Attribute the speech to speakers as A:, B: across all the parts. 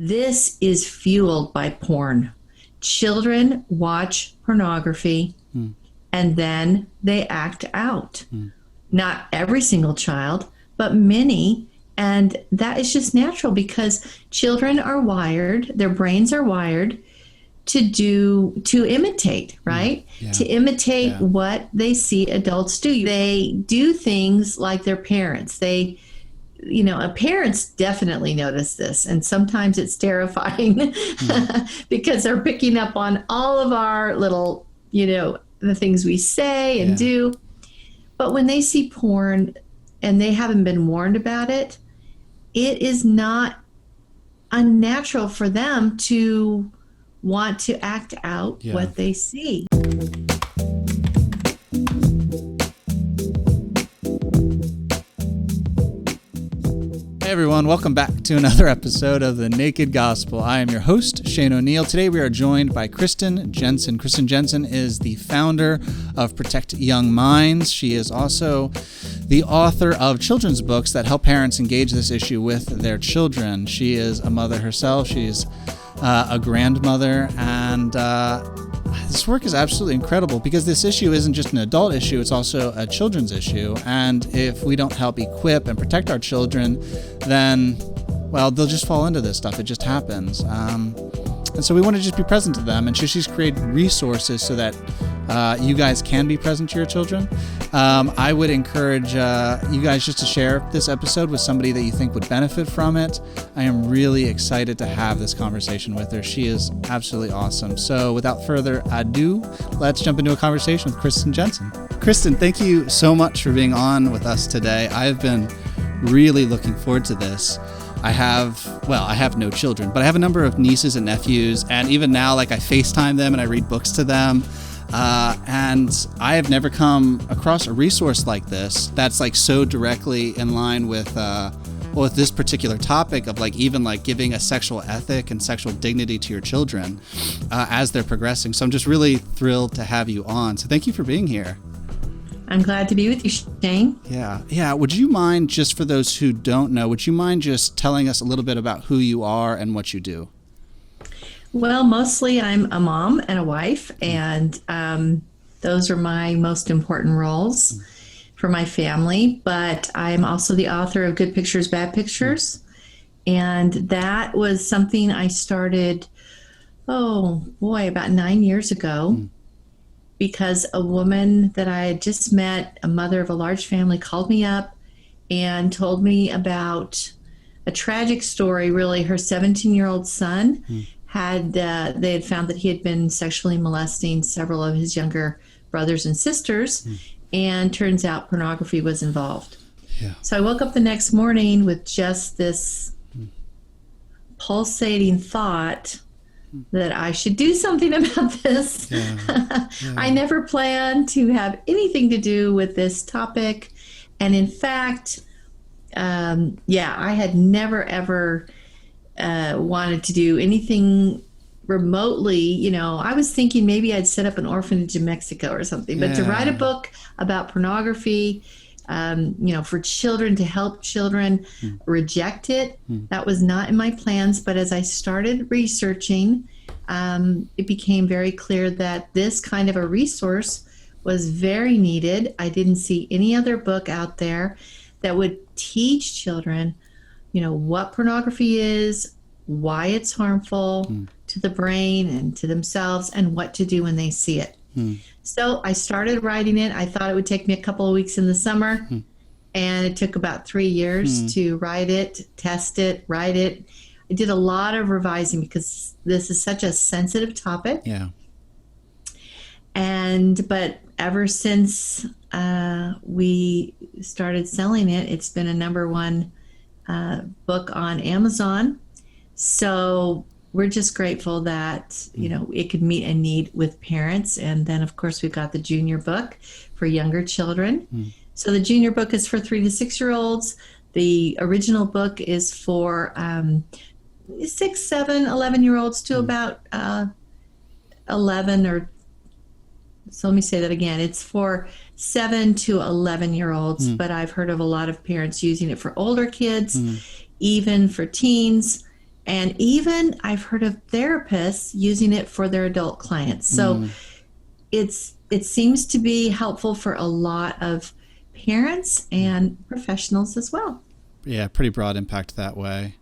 A: this is fueled by porn. Children watch pornography and then they act out. Not every single child, but many. And that is just natural because children are wired, their brains are wired to imitate, right?
B: Yeah.
A: To imitate what they see adults do. They do things like their parents. Parents definitely notice this, and sometimes it's terrifying because they're picking up on all of our little, the things we say and do. But when they see porn and they haven't been warned about it, it is not unnatural for them to want to act out what they see.
B: Hey everyone, welcome back to another episode of The Naked Gospel. I am your host, Shane O'Neill. Today we are joined by Kristen Jenson. Kristen Jenson is the founder of Protect Young Minds. She is also the author of children's books that help parents engage this issue with their children. She is a mother herself. She's a grandmother, and this work is absolutely incredible because this issue isn't just an adult issue, it's also a children's issue. And if we don't help equip and protect our children, then, well, they'll just fall into this stuff. It just happens. And so we want to just be present to them. And so she's created resources so that you guys can be present to your children. I would encourage you guys just to share this episode with somebody that you think would benefit from it. I am really excited to have this conversation with her. She is absolutely awesome. So without further ado, let's jump into a conversation with Kristen Jenson. Kristen, thank you so much for being on with us today. I've been really looking forward to this. I have no children, but I have a number of nieces and nephews, and even now, I FaceTime them and I read books to them. And I have never come across a resource like this that's so directly in line with with this particular topic of giving a sexual ethic and sexual dignity to your children as they're progressing. So I'm just really thrilled to have you on. So thank you for being here.
A: I'm glad to be with you, Shane.
B: Yeah. Would you mind, just for those who don't know, would you mind just telling us a little bit about who you are and what you do?
A: Well, mostly I'm a mom and a wife, and those are my most important roles for my family. But I'm also the author of Good Pictures, Bad Pictures. And that was something I started, about 9 years ago. Because a woman that I had just met, a mother of a large family, called me up and told me about a tragic story. Really, her 17-year-old son they had found that he had been sexually molesting several of his younger brothers and sisters, and turns out pornography was involved. So I woke up the next morning with just this pulsating thought that I should do something about this. I never planned to have anything to do with this topic. And in fact, I had never, ever wanted to do anything remotely. I was thinking maybe I'd set up an orphanage in Mexico or something. But to write a book about pornography, for children, to help children reject it, that was not in my plans. But as I started researching, it became very clear that this kind of a resource was very needed. I didn't see any other book out there that would teach children, what pornography is, why it's harmful to the brain and to themselves, and what to do when they see it. So I started writing it. I thought it would take me a couple of weeks in the summer, and it took about 3 years to write it, test it, write it. I did a lot of revising because this is such a sensitive topic. But ever since we started selling it, it's been a number one book on Amazon. So we're just grateful that, it could meet a need with parents. And then, of course, we've got the junior book for younger children. So the junior book is for 3 to 6 year olds. The original book is for 6, 7, 11 year olds to about 11 or so. Let me say that again. It's for 7 to 11 year olds, but I've heard of a lot of parents using it for older kids, even for teens. And even I've heard of therapists using it for their adult clients. So it seems to be helpful for a lot of parents and professionals as well.
B: Yeah, pretty broad impact that way.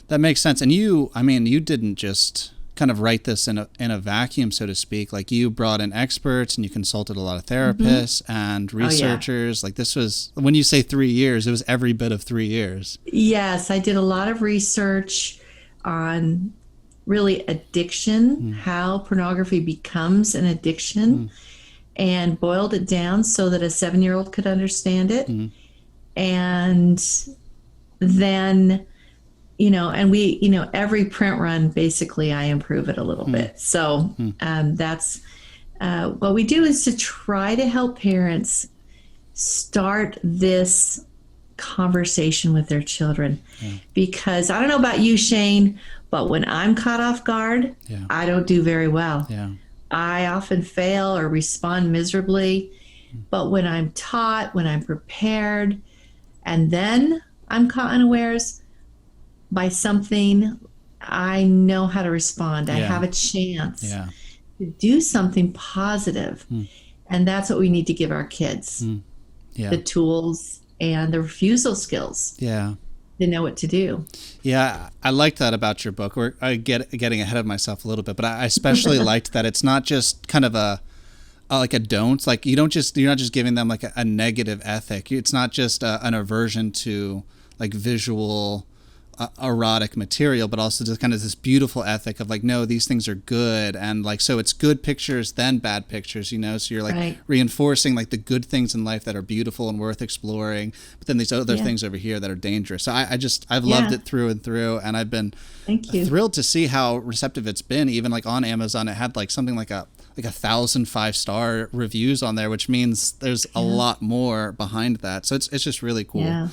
B: That makes sense. And you didn't just kind of write this in a vacuum, so to speak. Like, you brought in experts and you consulted a lot of therapists and researchers. Like, this was, when you say 3 years, it was every bit of 3 years.
A: Yes, I did a lot of research on really addiction, how pornography becomes an addiction, and boiled it down so that a 7-year-old could understand it. And then, and we, every print run, basically I improve it a little bit. So that's what we do, is to try to help parents start this conversation with their children. Because I don't know about you, Shane, but when I'm caught off guard, I don't do very well. I often fail or respond miserably. But when I'm taught, when I'm prepared, and then I'm caught unawares by something, I know how to respond. I have a chance to do something positive. And that's what we need to give our kids, the tools and the refusal skills to know what to do.
B: Yeah, I liked that about your book. Getting ahead of myself a little bit, but I especially liked that it's not just kind of like a don't. Like, you're not just giving them like a negative ethic. It's not just an aversion to like visual erotic material, but also just kind of this beautiful ethic of like, no, these things are good, and like, so it's good pictures then bad pictures, so you're like reinforcing like the good things in life that are beautiful and worth exploring, but then these other things over here that are dangerous. So I've loved it through and through, and I've been thrilled to see how receptive it's been. Even like on Amazon, it had like something like 1,000 5-star reviews on there, which means there's a lot more behind that. So it's just really cool.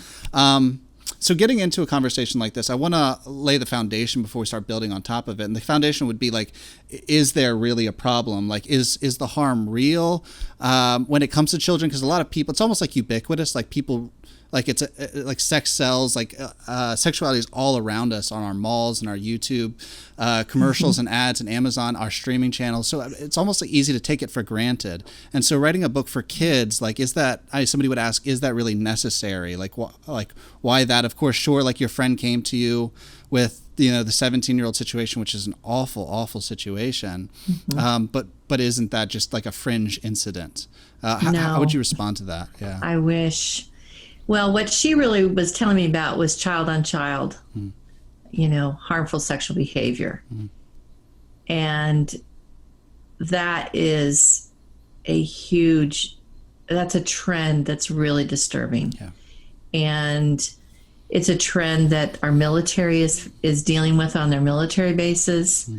B: So getting into a conversation like this, I want to lay the foundation before we start building on top of it. And the foundation would be like, is there really a problem? Like, is the harm real when it comes to children? Because a lot of people, it's almost like ubiquitous. Like, people, like, it's like sex sells, like sexuality is all around us on our malls and our YouTube commercials and ads and Amazon, our streaming channels. So it's almost like easy to take it for granted. And so writing a book for kids, like, somebody would ask, is that really necessary? Like, why that? Of course, sure, like your friend came to you with, the 17-year-old situation, which is an awful, awful situation. But isn't that just like a fringe incident? How would you respond to that? Yeah,
A: I wish. Well, what she really was telling me about was child on child, harmful sexual behavior. And that is that's a trend that's really disturbing. And it's a trend that our military is dealing with on their military bases.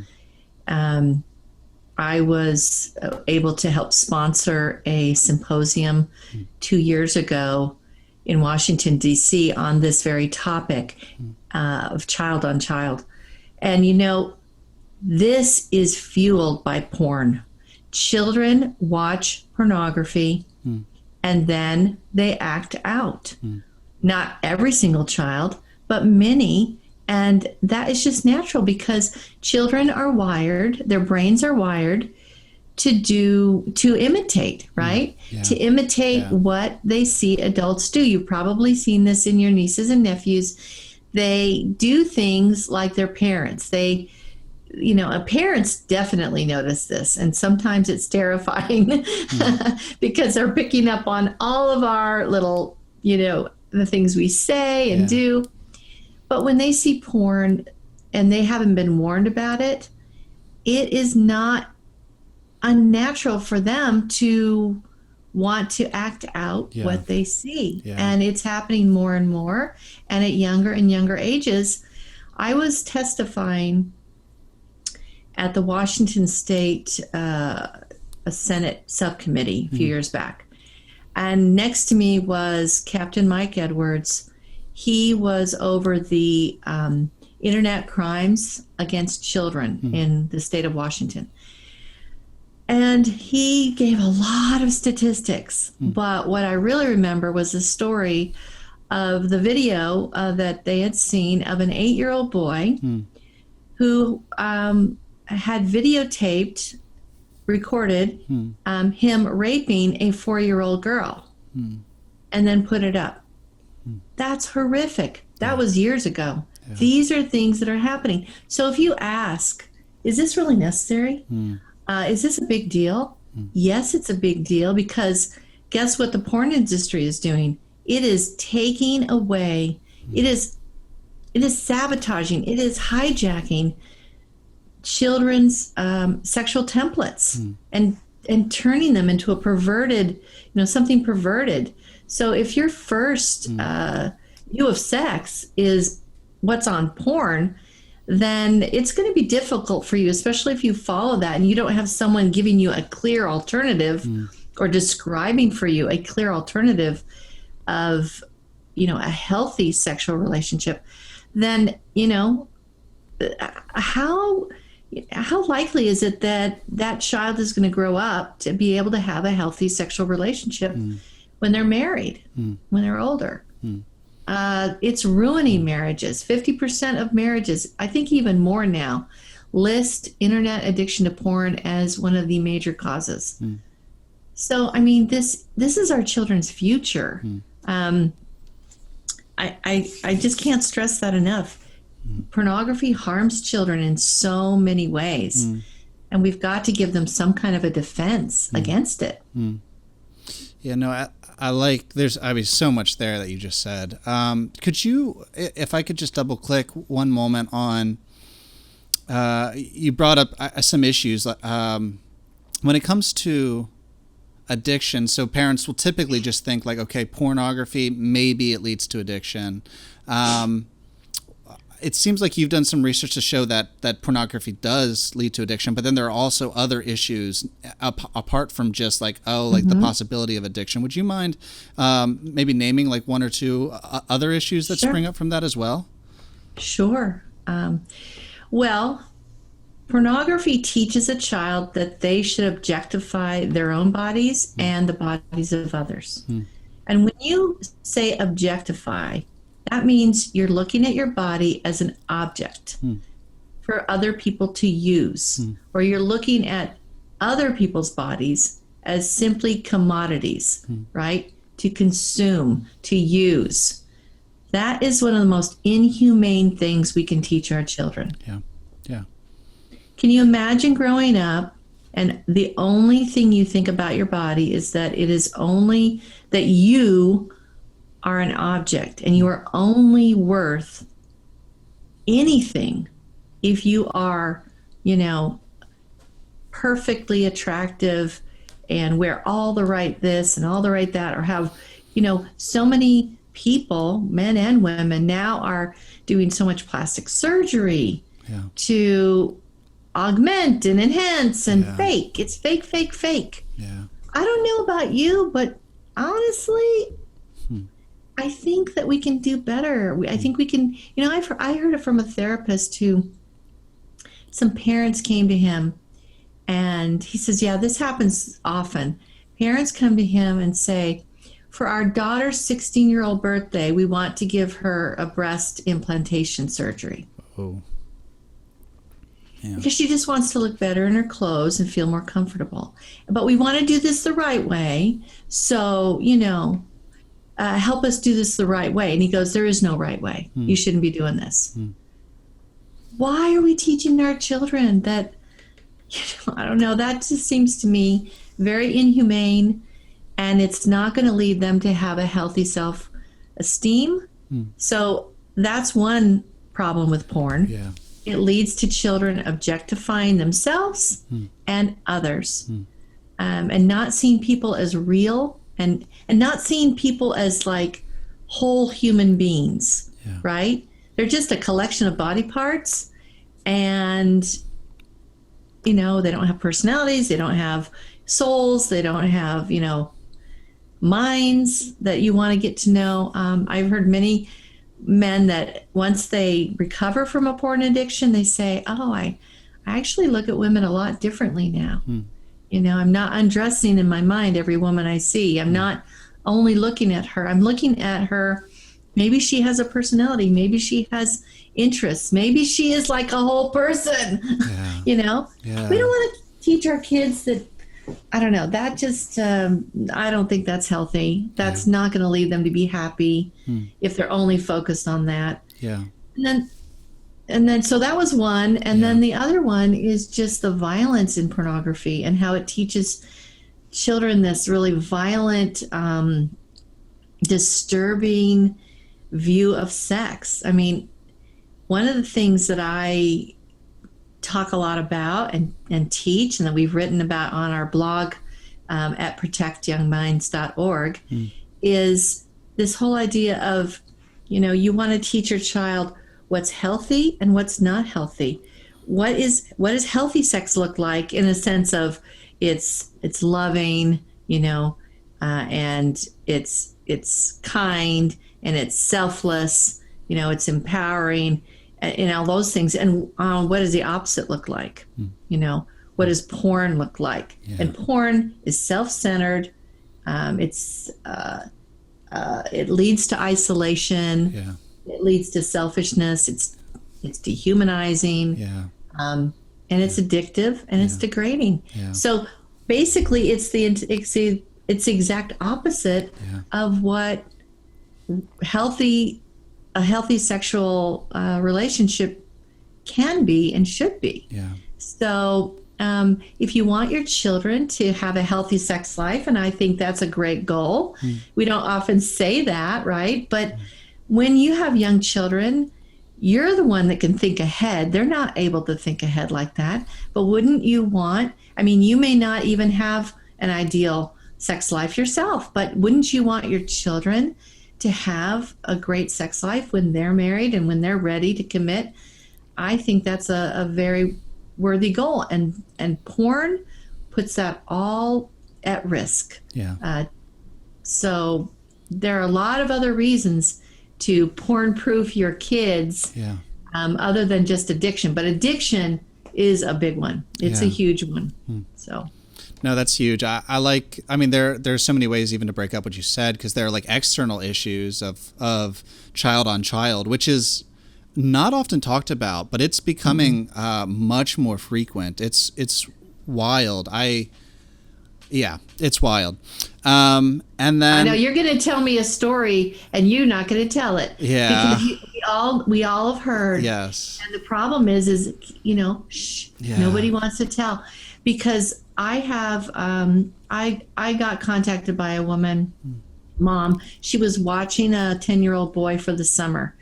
A: I was able to help sponsor a symposium 2 years ago in Washington, D.C. on this very topic of child on child. And, this is fueled by porn. Children watch pornography and then they act out. Not every single child, but many. And that is just natural, because children are wired, their brains are wired to imitate, right? To imitate what they see adults do. You've probably seen this in your nieces and nephews. They do things like their parents. Parents definitely notice this, and sometimes it's terrifying because they're picking up on all of our little, the things we say and do. But when they see porn and they haven't been warned about it, it is not unnatural for them to want to act out what they see. And it's happening more and more, and at younger and younger ages. I was testifying at the Washington State a Senate subcommittee a few years back, and next to me was Captain Mike Edwards. He was over the internet crimes against children in the state of Washington. And he gave a lot of statistics, but what I really remember was the story of the video that they had seen of an 8-year-old boy who had videotaped, recorded him raping a 4-year-old girl and then put it up. That's horrific. That was years ago. Yeah. These are things that are happening. So if you ask, is this really necessary? Is this a big deal? Yes, it's a big deal, because guess what the porn industry is doing? It is taking away, it is sabotaging, it is hijacking children's sexual templates and turning them into a perverted, something perverted. So if your first view of sex is what's on porn, then it's going to be difficult for you, especially if you follow that and you don't have someone giving you a clear alternative or describing for you a clear alternative of, a healthy sexual relationship. Then, how likely is it that that child is going to grow up to be able to have a healthy sexual relationship when they're married, when they're older? It's ruining marriages. 50% of marriages, I think even more now, list internet addiction to porn as one of the major causes. So, I mean, this is our children's future. I just can't stress that enough. Pornography harms children in so many ways, and we've got to give them some kind of a defense against it.
B: Yeah, no, I like, there's so much there that you just said. Could you, if I could just double click one moment on, you brought up some issues when it comes to addiction. So parents will typically just think like, okay, pornography, maybe it leads to addiction. It seems like you've done some research to show that pornography does lead to addiction, but then there are also other issues apart from just like, the possibility of addiction. Would you mind maybe naming like one or two other issues that spring up from that as well?
A: Sure. Well, pornography teaches a child that they should objectify their own bodies and the bodies of others. And when you say objectify, that means you're looking at your body as an object for other people to use, or you're looking at other people's bodies as simply commodities, right? To consume, to use. That is one of the most inhumane things we can teach our children.
B: Yeah.
A: Can you imagine growing up and the only thing you think about your body is that it is only that you are an object and you are only worth anything if you are, perfectly attractive and wear all the right this and all the right that, or have, so many people, men and women, now are doing so much plastic surgery to augment and enhance and fake. It's fake, fake, fake.
B: Yeah.
A: I don't know about you, but honestly, I think that we can do better. I think we can, I heard it from a therapist who, some parents came to him and he says, yeah, this happens often. Parents come to him and say, for our daughter's 16-year-old birthday, we want to give her a breast implantation surgery.
B: Oh. Yeah.
A: Because she just wants to look better in her clothes and feel more comfortable. But we want to do this the right way. So, help us do this the right way. And he goes, there is no right way. You shouldn't be doing this. Why are we teaching our children that, I don't know, that just seems to me very inhumane, and it's not going to lead them to have a healthy self-esteem. So that's one problem with porn.
B: Yeah.
A: It leads to children objectifying themselves and others, and not seeing people as real and not seeing people as like whole human beings, right? They're just a collection of body parts, and, they don't have personalities, they don't have souls, they don't have, minds that you want to get to know. I've heard many men that once they recover from a porn addiction, they say, I actually look at women a lot differently now. I'm not undressing in my mind every woman I see. I'm not only looking at her. I'm looking at her Maybe she has a personality. Maybe she has interests. Maybe she is like a whole person.
B: Yeah.
A: You know,
B: Yeah.
A: we don't want to teach our kids that. I don't know. That just, I don't think that's healthy. That's not going to lead them to be happy if they're only focused on that.
B: Yeah.
A: And then, so that was one. And then the other one is just the violence in pornography and how it teaches children this really violent, disturbing view of sex. I mean, one of the things that I talk a lot about and teach, and that we've written about on our blog at protectyoungminds.org, is this whole idea of, you want to teach your child what's healthy and what's not healthy. What does healthy sex look like, in a sense of it's loving, and it's kind, and it's selfless, it's empowering, and all those things. And what does the opposite look like? What does porn look like? Yeah. And porn is self-centered. It leads to isolation. Yeah. It leads to selfishness. It's dehumanizing. Yeah. And it's addictive, and it's degrading. Yeah. So basically, it's the exact opposite of what a healthy sexual relationship can be and should be. Yeah. So if you want your children to have a healthy sex life, and I think that's a great goal, we don't often say that, right? But when you have young children, you're the one that can think ahead. They're not able to think ahead like that. But wouldn't you want, you may not even have an ideal sex life yourself, but wouldn't you want your children to have a great sex life when they're married and when they're ready to commit? I think that's a very worthy goal. And porn puts that all at risk. Yeah. So there are a lot of other reasons to porn-proof your kids, other than just addiction. But addiction is a big one. It's a huge one. So.
B: No, that's huge. There's so many ways even to break up what you said, because there are like external issues of child on child, which is not often talked about, but it's becoming much more frequent. It's wild. It's wild. And then
A: I know you're going to tell me a story, and you're not going to tell it.
B: Yeah.
A: Because we all have heard.
B: Yes.
A: And the problem is nobody wants to tell, because I have I got contacted by a woman, mom. She was watching a 10-year-old boy for the summer.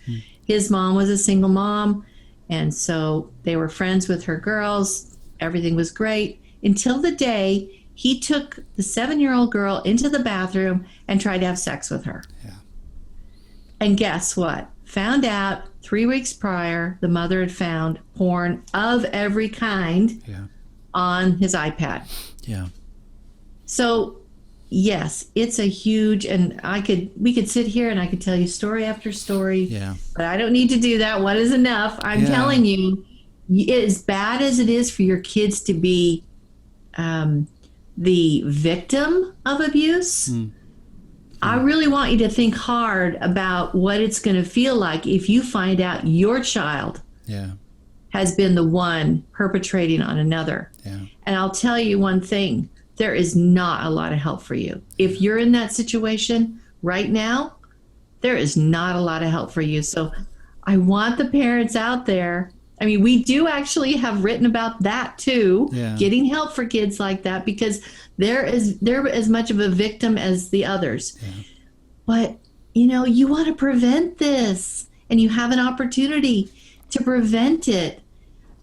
A: His mom was a single mom, and so they were friends with her girls. Everything was great until the day he took the 7-year-old girl into the bathroom and tried to have sex with her. Yeah. And guess what? Found out 3 weeks prior, the mother had found porn of every kind on his iPad. Yeah. So, yes, it's a huge, and we could sit here and I could tell you story after story. Yeah. But I don't need to do that. One is enough. I'm telling you, as bad as it is for your kids to be the victim of abuse, I really want you to think hard about what it's going to feel like if you find out your child has been the one perpetrating on another. Yeah. And I'll tell you one thing, there is not a lot of help for you. If you're in that situation right now, there is not a lot of help for you. So I want the parents out there. We do actually have written about that too, getting help for kids like that, because they're as much of a victim as the others. Yeah. But, you want to prevent this, and you have an opportunity to prevent it.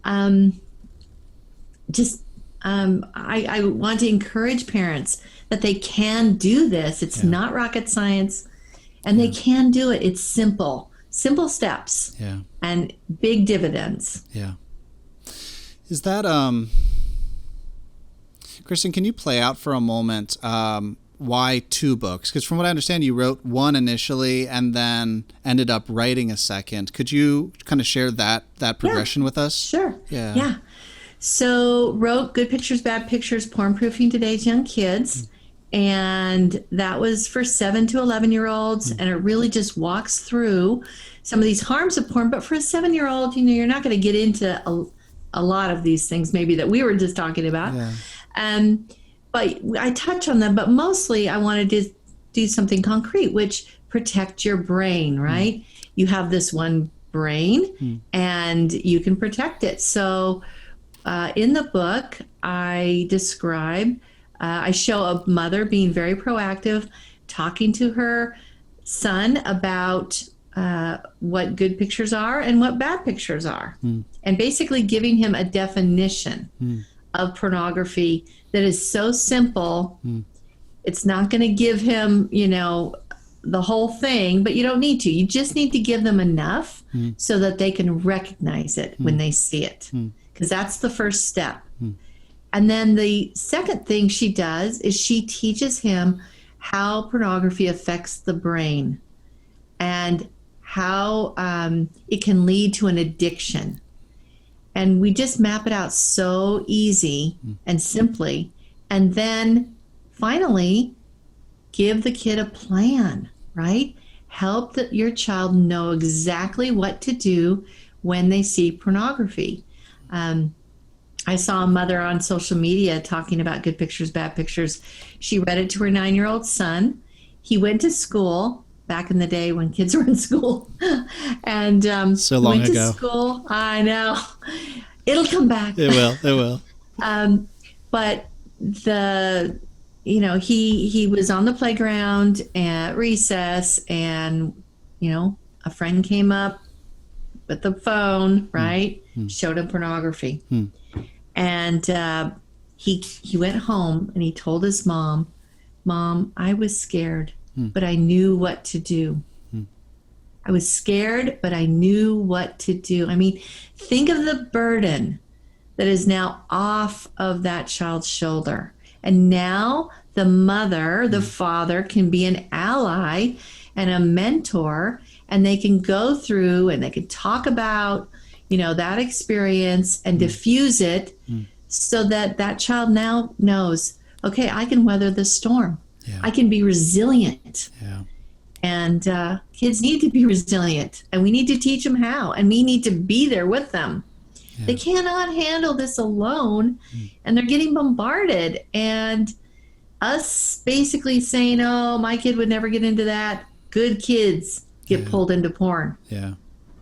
A: I want to encourage parents that they can do this. It's not rocket science, and they can do it. It's simple steps and big dividends.
B: Yeah. Is that, Kristen, can you play out for a moment why 2 books? Because from what I understand, you wrote one initially and then ended up writing a second. Could you kind of share that progression with us?
A: Sure. So wrote Good Pictures, Bad Pictures, Porn-Proofing Today's Young Kids. And that was for 7 to 11-year-olds. And it really just walks through some of these harms of porn. But for a 7-year-old, you're not going to get into a lot of these things maybe that we were just talking about. Yeah. But I touch on them, but mostly I wanted to do something concrete, which protect your brain, right? You have this one brain and you can protect it. So in the book, I describe, I show a mother being very proactive, talking to her son about what good pictures are and what bad pictures are, and basically giving him a definition of pornography that is so simple. It's not going to give him, the whole thing, but you don't need to. You just need to give them enough so that they can recognize it when they see it, because that's the first step. And then the second thing she does is she teaches him how pornography affects the brain and how it can lead to an addiction. And we just map it out so easy and simply. And then finally, give the kid a plan, right? Help your child know exactly what to do when they see pornography. I saw a mother on social media talking about good pictures, bad pictures. She read it to her 9-year-old son. He went to school back in the day when kids were in school. And
B: so long
A: went
B: ago.
A: To school. I know. It'll come back.
B: It will.
A: But he was on the playground at recess, and a friend came up with the phone, right? Showed him pornography. And he went home and he told his mom, I was scared, but I knew what to do. I was scared, but I knew what to do. I mean, think of the burden that is now off of that child's shoulder. And now the mother, the father can be an ally and a mentor, and they can go through and they can talk about, that experience and diffuse it so that that child now knows, okay, I can weather the storm. Yeah. I can be resilient. Yeah. And kids need to be resilient, and we need to teach them how, and we need to be there with them. Yeah. They cannot handle this alone, and they're getting bombarded. And us basically saying, oh, my kid would never get into that. Good kids get pulled into porn. Yeah.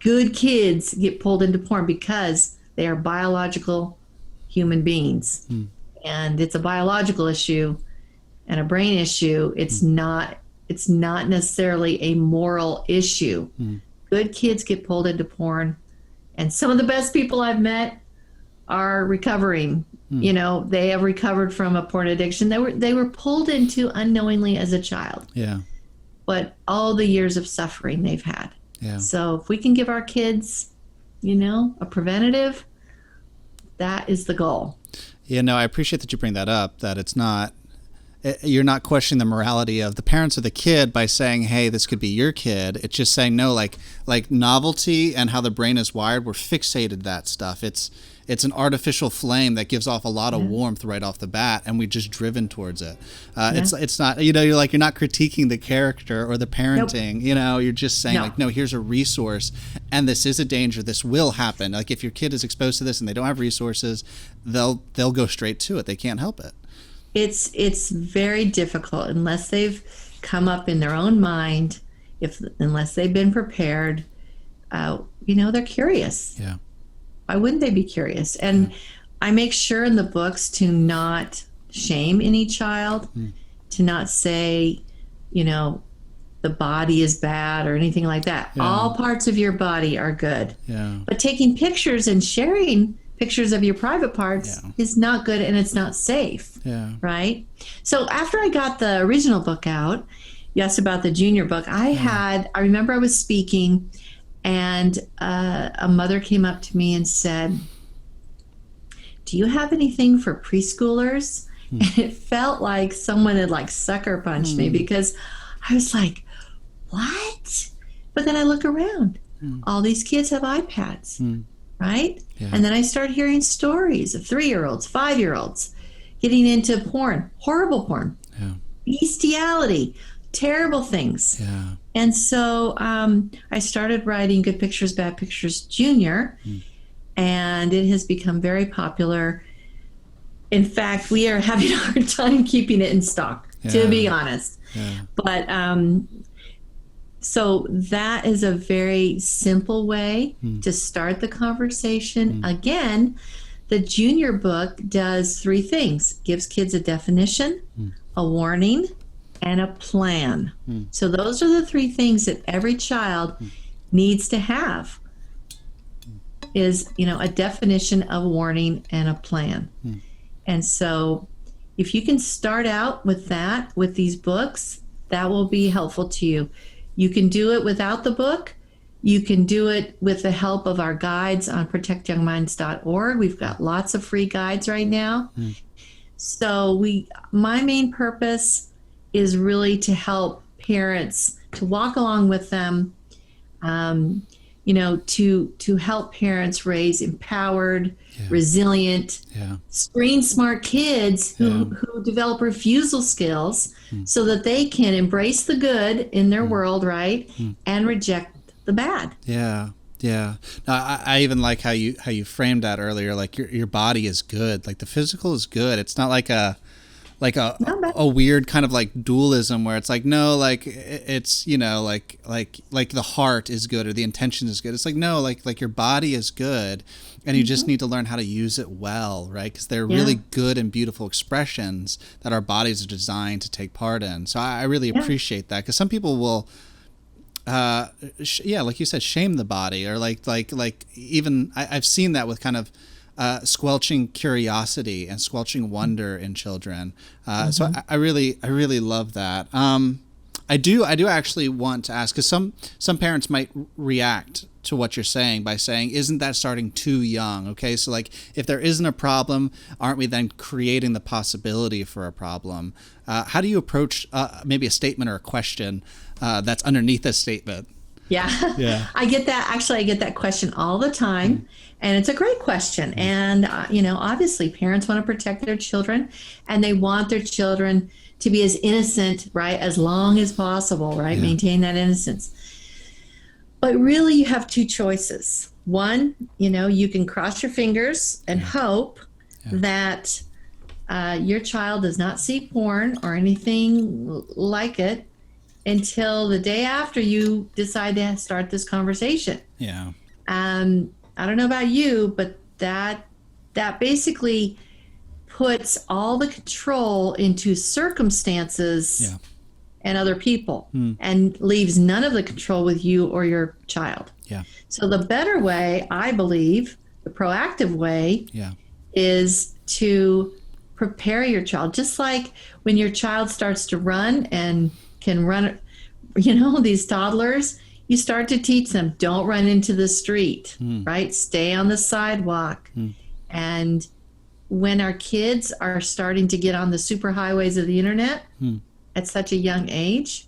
A: Good kids get pulled into porn because they are biological human beings. And it's a biological issue and a brain issue. It's not necessarily a moral issue. Good kids get pulled into porn. And some of the best people I've met are recovering. They have recovered from a porn addiction. They were pulled into unknowingly as a child. Yeah. But all the years of suffering they've had. Yeah. So if we can give our kids, a preventative, that is the goal.
B: Yeah, no, I appreciate that you bring that up, that it's not, you're not questioning the morality of the parents of the kid by saying, hey, this could be your kid. It's just saying, no, like novelty and how the brain is wired, we're fixated that stuff. It's an artificial flame that gives off a lot of warmth right off the bat, and we're just driven towards it. It's not, you're not critiquing the character or the parenting. Nope. You're just saying no, here's a resource, and this is a danger. This will happen. Like if your kid is exposed to this and they don't have resources, they'll go straight to it. They can't help it.
A: It's very difficult unless they've come up in their own mind, unless they've been prepared. They're curious. Yeah. Why wouldn't they be curious? And I make sure in the books to not shame any child, to not say, the body is bad or anything like that. Yeah. All parts of your body are good. Yeah. But taking pictures and sharing pictures of your private parts is not good, and it's not safe. Yeah. Right? So after I got the original book out, you asked about the junior book, I remember I was speaking, and a mother came up to me and said, do you have anything for preschoolers? And it felt like someone had sucker punched me, because I was like, what? But then I look around. All these kids have iPads, right? Yeah. And then I start hearing stories of 3-year-olds, 5-year-olds getting into porn, horrible porn, bestiality, terrible things.
B: Yeah.
A: And so I started writing Good Pictures, Bad Pictures Junior, and it has become very popular. In fact, we are having a hard time keeping it in stock, to be honest.
B: Yeah.
A: But so that is a very simple way to start the conversation. Again, the junior book does 3 things: gives kids a definition, a warning, and a plan. So those are the 3 things that every child needs to have, is, a definition, a warning, and a plan. And so if you can start out with that, with these books, that will be helpful to you. You can do it without the book. You can do it with the help of our guides on protectyoungminds.org. We've got lots of free guides right now. So my main purpose is really to help parents, to walk along with them, to help parents raise empowered, resilient, screen smart kids who develop refusal skills so that they can embrace the good in their world, right, and reject the bad.
B: Yeah. Yeah. No, I even like how you framed that earlier. Like your body is good. Like the physical is good. It's not like a weird kind of like dualism where it's like, no, like it's, like the heart is good or the intention is good. It's like, no, like your body is good and you just need to learn how to use it well, right? Because they're really good and beautiful expressions that our bodies are designed to take part in. So I really appreciate that, because some people will, like you said, shame the body, or like even I've seen that with kind of squelching curiosity and squelching wonder in children. So I really love that. I do actually want to ask, because some parents might react to what you're saying by saying, isn't that starting too young? Okay, so like if there isn't a problem, aren't we then creating the possibility for a problem? How do you approach maybe a statement or a question that's underneath a statement?
A: Yeah. I get that question all the time. And it's a great question. And, obviously parents want to protect their children, and they want their children to be as innocent, right, as long as possible, right? Maintain that innocence. But really you have 2 choices. One, you can cross your fingers and hope that your child does not see porn or anything like it until the day after you decide to start this conversation.
B: Yeah.
A: I don't know about you, but that basically puts all the control into circumstances and other people, and leaves none of the control with you or your child.
B: Yeah.
A: So the better way, I believe, the proactive way, is to prepare your child. Just like when your child starts to run and can run, these toddlers, you start to teach them, don't run into the street, right? Stay on the sidewalk. And when our kids are starting to get on the superhighways of the internet at such a young age,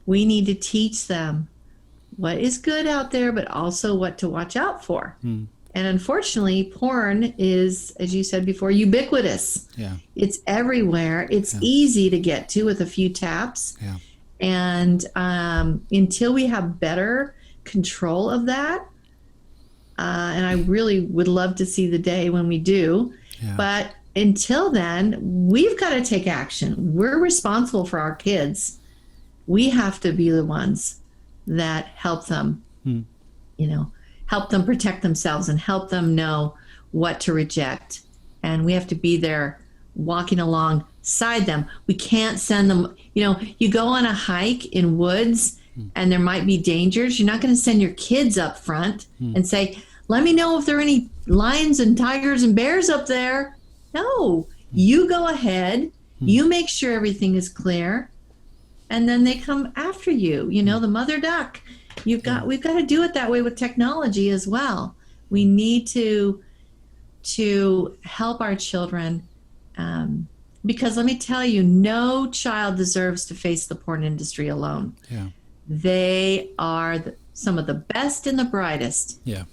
A: we need to teach them what is good out there, but also what to watch out for. And unfortunately, porn is, as you said before, ubiquitous. Yeah. It's everywhere. It's easy to get to with a few taps. Yeah. And until we have better control of that, and I really would love to see the day when we do, but until then, we've got to take action. We're responsible for our kids. We have to be the ones that help them, help them protect themselves and help them know what to reject. And we have to be there walking alongside them. We can't send them, you go on a hike in woods and there might be dangers. You're not going to send your kids up front and say, let me know if there are any lions and tigers and bears up there. No, you go ahead, you make sure everything is clear, and then they come after you, the mother duck. We've got to do it that way with technology as well. We need to help our children, because let me tell you, no child deserves to face the porn industry alone. Yeah. They are some of the best and the brightest. Yeah.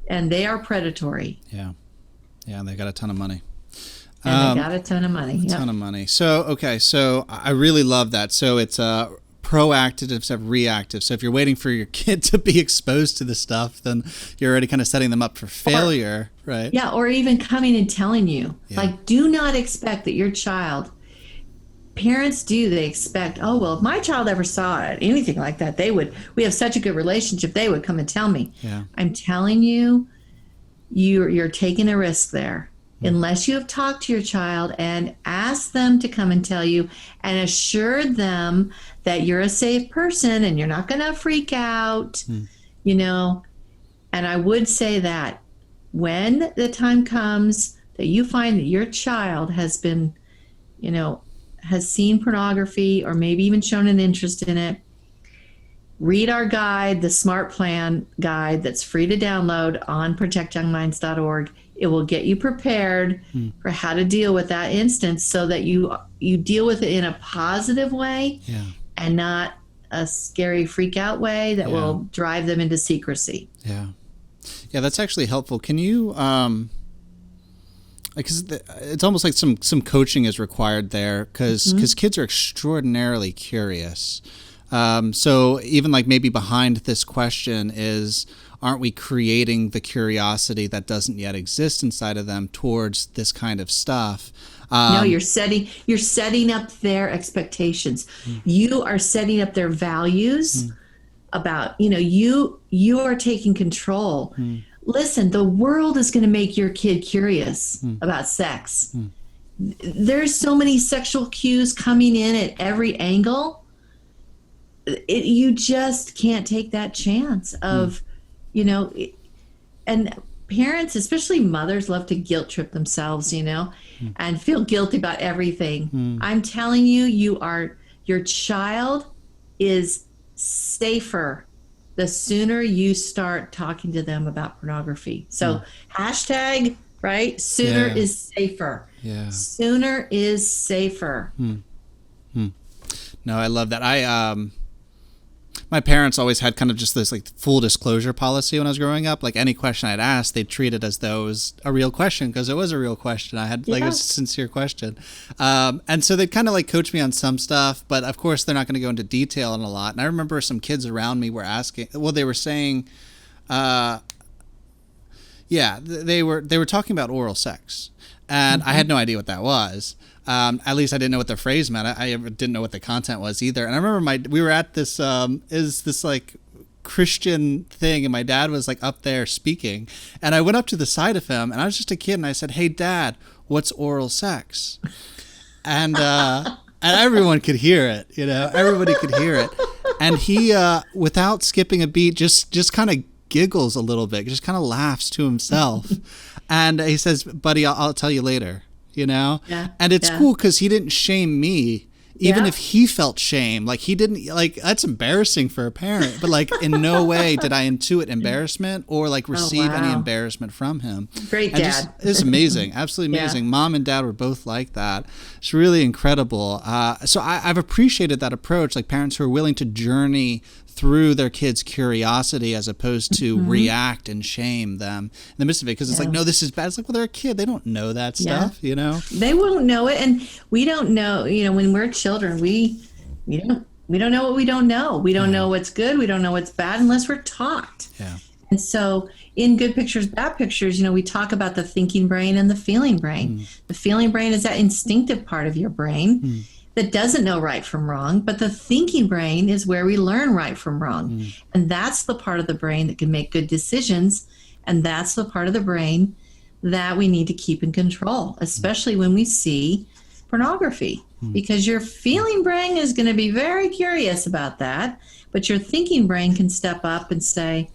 A: And they are predatory.
B: Yeah. Yeah, and they got a ton of money.
A: And they got a ton of money.
B: A ton of money. So, okay. So I really love that. So it's proactive instead of reactive. So if you're waiting for your kid to be exposed to the stuff, then you're already kind of setting them up for failure, right?
A: Yeah. Or even coming and telling you,
B: Yeah.
A: like, do not expect that your child, parents do, they expect, oh, well, if my child ever saw it, anything like that, we have such a good relationship, they would come and tell me.
B: Yeah.
A: I'm telling you, you're taking a risk there. Unless you have talked to your child and asked them to come and tell you and assured them that you're a safe person and you're not going to freak out, you know. And I would say that when the time comes that you find that your child has been, you know, has seen pornography or maybe even shown an interest in it, read our guide, the Smart Plan guide that's free to download on protectyoungminds.org. It will get you prepared for how to deal with that instance so that you deal with it in a positive way and not a scary freak out way that will drive them into secrecy.
B: Yeah. Yeah, that's actually helpful. Can you, because it's almost like some coaching is required there because kids are extraordinarily curious. So even like maybe behind this question is, aren't we creating the curiosity that doesn't yet exist inside of them towards this kind of stuff?
A: No, you're setting up their expectations. You are setting up their values about, you know, you are taking control. Listen, the world is going to make your kid curious about sex. There's so many sexual cues coming in at every angle. You just can't take that chance of, you know, and parents, especially mothers, love to guilt trip themselves, you know, and feel guilty about everything. I'm telling you, your child is safer the sooner you start talking to them about pornography. So hashtag, right? Sooner is safer.
B: Yeah.
A: Sooner is safer.
B: No, I love that. My parents always had kind of just this like full disclosure policy when I was growing up. Like any question I'd ask, they'd treat it as though it was a real question because it was a real question. I had like a sincere question. And so they'd kind of like coach me on some stuff, but of course they're not going to go into detail on a lot. And I remember some kids around me were asking, well, they were saying, they were talking about oral sex. And I had no idea what that was. At least I didn't know what the phrase meant. I didn't know what the content was either. And I remember we were at this like Christian thing, and my dad was like up there speaking, and I went up to the side of him, and I was just a kid, and I said, "Hey, Dad, what's oral sex?" And everyone could hear it, you know, everybody could hear it, and he, without skipping a beat, just kind of giggles a little bit, just kind of laughs to himself, and he says, "Buddy, I'll tell you later." You know? Yeah. And it's cool because he didn't shame me, even if he felt shame. Like he didn't, like, that's embarrassing for a parent, but like in no way did I intuit embarrassment or like receive any embarrassment from him.
A: Great dad.
B: It's amazing. Absolutely amazing. Mom and dad were both like that. It's really incredible. So I've appreciated that approach, like parents who are willing to journey through their kids' curiosity as opposed to react and shame them in the midst of it. Because it's like, no, this is bad. It's like, well, they're a kid. They don't know that stuff, you know?
A: They won't know it. And we don't know, you know, when we're children, we don't know what we don't know. We don't know what's good. We don't know what's bad unless we're taught.
B: Yeah.
A: And so in Good Pictures, Bad Pictures, you know, we talk about the thinking brain and the feeling brain. The feeling brain is that instinctive part of your brain that doesn't know right from wrong, but the thinking brain is where we learn right from wrong. And that's the part of the brain that can make good decisions. And that's the part of the brain that we need to keep in control, especially when we see pornography, because your feeling brain is going to be very curious about that, but your thinking brain can step up and say,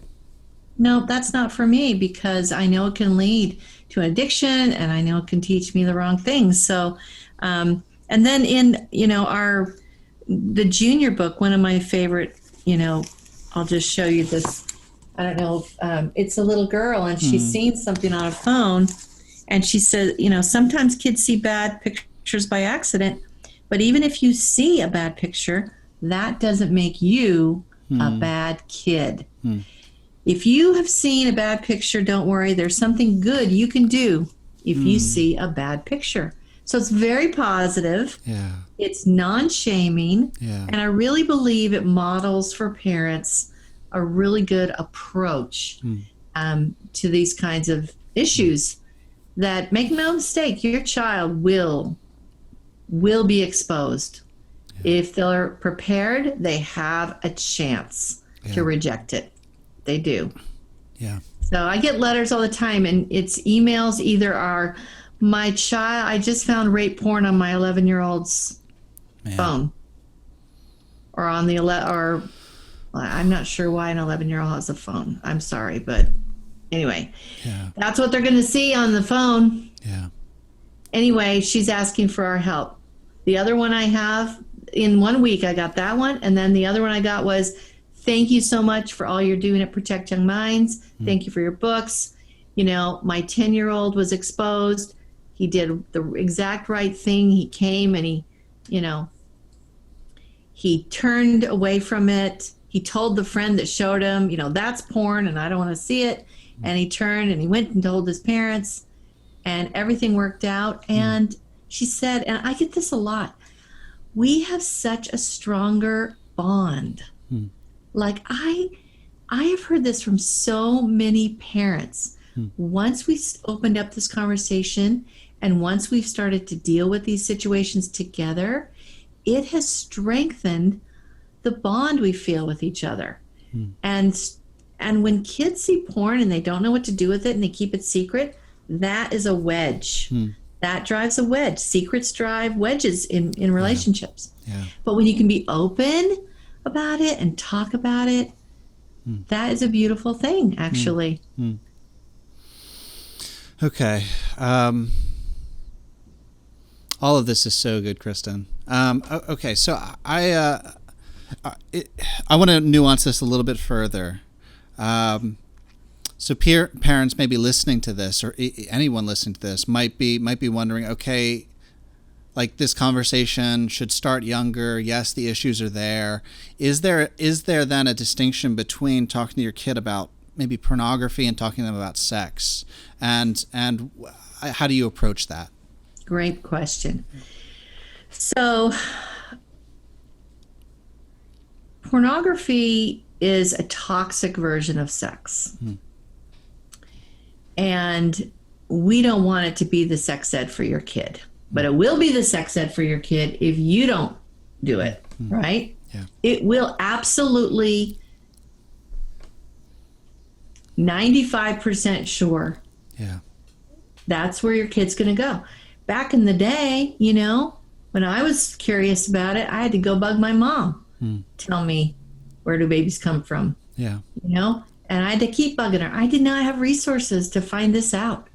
A: no, that's not for me, because I know it can lead to an addiction and I know it can teach me the wrong things. So, and then in, you know, the junior book, one of my favorite, you know, I'll just show you this. I don't know if it's a little girl and she's seen something on a phone, and she said, you know, sometimes kids see bad pictures by accident, but even if you see a bad picture, that doesn't make you a bad kid. If you have seen a bad picture, don't worry. There's something good you can do if you see a bad picture. So it's very positive.
B: Yeah.
A: It's non-shaming.
B: Yeah.
A: And I really believe it models for parents a really good approach to these kinds of issues that, make no mistake, your child will be exposed. If they're prepared, they have a chance to reject it. They do.
B: Yeah.
A: So I get letters all the time, and it's emails either are, my child, I just found rape porn on my 11-year-old's phone, or on the or I'm not sure why an 11-year-old has a phone. I'm sorry, but anyway, that's what they're going to see on the phone.
B: Yeah.
A: Anyway, she's asking for our help. The other one I have, in 1 week, I got that one. And then the other one I got was, thank you so much for all you're doing at Protect Young Minds. Thank you for your books. You know, my 10-year-old was exposed. He did the exact right thing. He came and he, you know, he turned away from it. He told the friend that showed him, you know, that's porn and I don't want to see it. And he turned and he went and told his parents, and everything worked out. And she said, and I get this a lot, we have such a stronger bond. Like I have heard this from so many parents. Once we opened up this conversation and once we've started to deal with these situations together, it has strengthened the bond we feel with each other. And when kids see porn and they don't know what to do with it and they keep it secret, that is a wedge. That drives a wedge. Secrets drive wedges in relationships. But when you can be open about it and talk about it, that is a beautiful thing, actually.
B: Okay. All of this is so good, Kristen. Okay, so I want to nuance this a little bit further. So parents may be listening to this, or anyone listening to this might be wondering, okay, like this conversation should start younger. Yes, the issues are there. Is there then a distinction between talking to your kid about maybe pornography and talking to them about sex? And how do you approach that?
A: Great question. So pornography is a toxic version of sex. And we don't want it to be the sex ed for your kid, but it will be the sex ed for your kid if you don't do it, right? Yeah. It will absolutely, 95% sure. Yeah. That's where your kid's going to go. Back in the day, you know, when I was curious about it, I had to go bug my mom. Tell me, where do babies come from? Yeah. You know, and I had to keep bugging her. I did not have resources to find this out.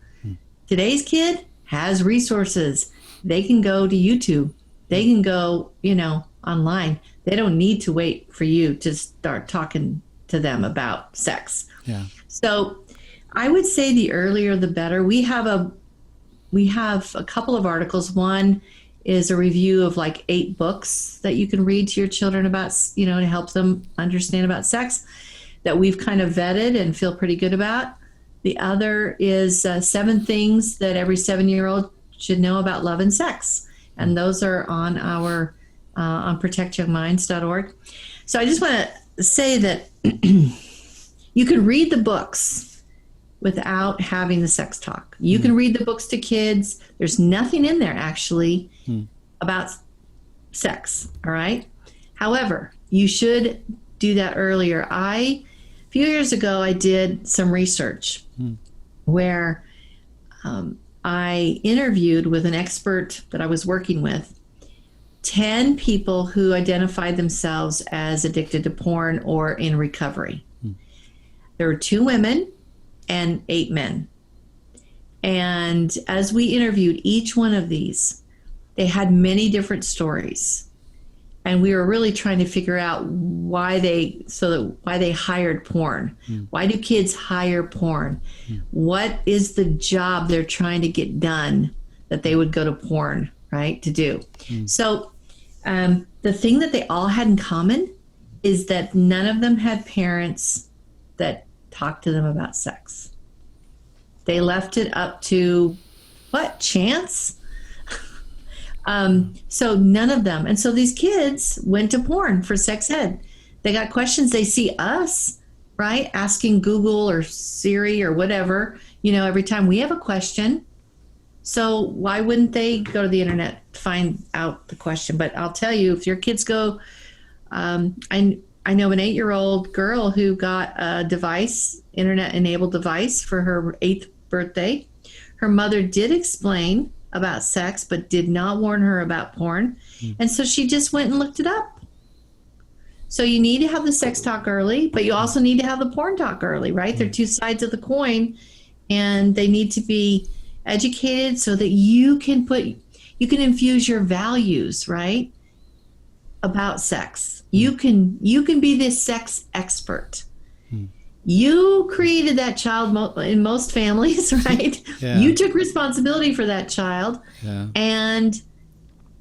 A: Today's kid has resources. They can go to YouTube. They can go, you know, online. They don't need to wait for you to start talking to them about sex. Yeah. So I would say the earlier the better. We have a couple of articles. One is a review of like 8 books that you can read to your children about, you know, to help them understand about sex, that we've kind of vetted and feel pretty good about. The other is 7 things that every 7-year-old should know about love and sex. And those are on our, on protectyoungminds.org. So I just want to say that you can read the books without having the sex talk. You can read the books to kids. There's nothing in there actually about sex, all right? However, you should do that earlier. A few years ago, I did some research where I interviewed with an expert that I was working with 10 people who identified themselves as addicted to porn or in recovery. There were 2 women and 8 men. And as we interviewed each one of these, they had many different stories. And we were really trying to figure out why they hired porn. Why do kids hire porn? What is the job they're trying to get done that they would go to porn, right, to do? So the thing that they all had in common is that none of them had parents that talked to them about sex. They left it up to, what, chance? So none of them. And so these kids went to porn for sex ed. They got questions. They see us, right, asking Google or Siri or whatever, every time we have a question. So why wouldn't they go to the internet to find out the question? But I'll tell you, if your kids go, I know an 8-year-old girl who got a device, internet-enabled device for her 8th birthday. Her mother did explain about sex, but did not warn her about porn. And so she just went and looked it up. So you need to have the sex talk early, but you also need to have the porn talk early, right? They're two sides of the coin, and they need to be educated so that you can infuse your values, right, about sex. You can be this sex expert. You created that child in most families, right?
B: Yeah.
A: You took responsibility for that child, and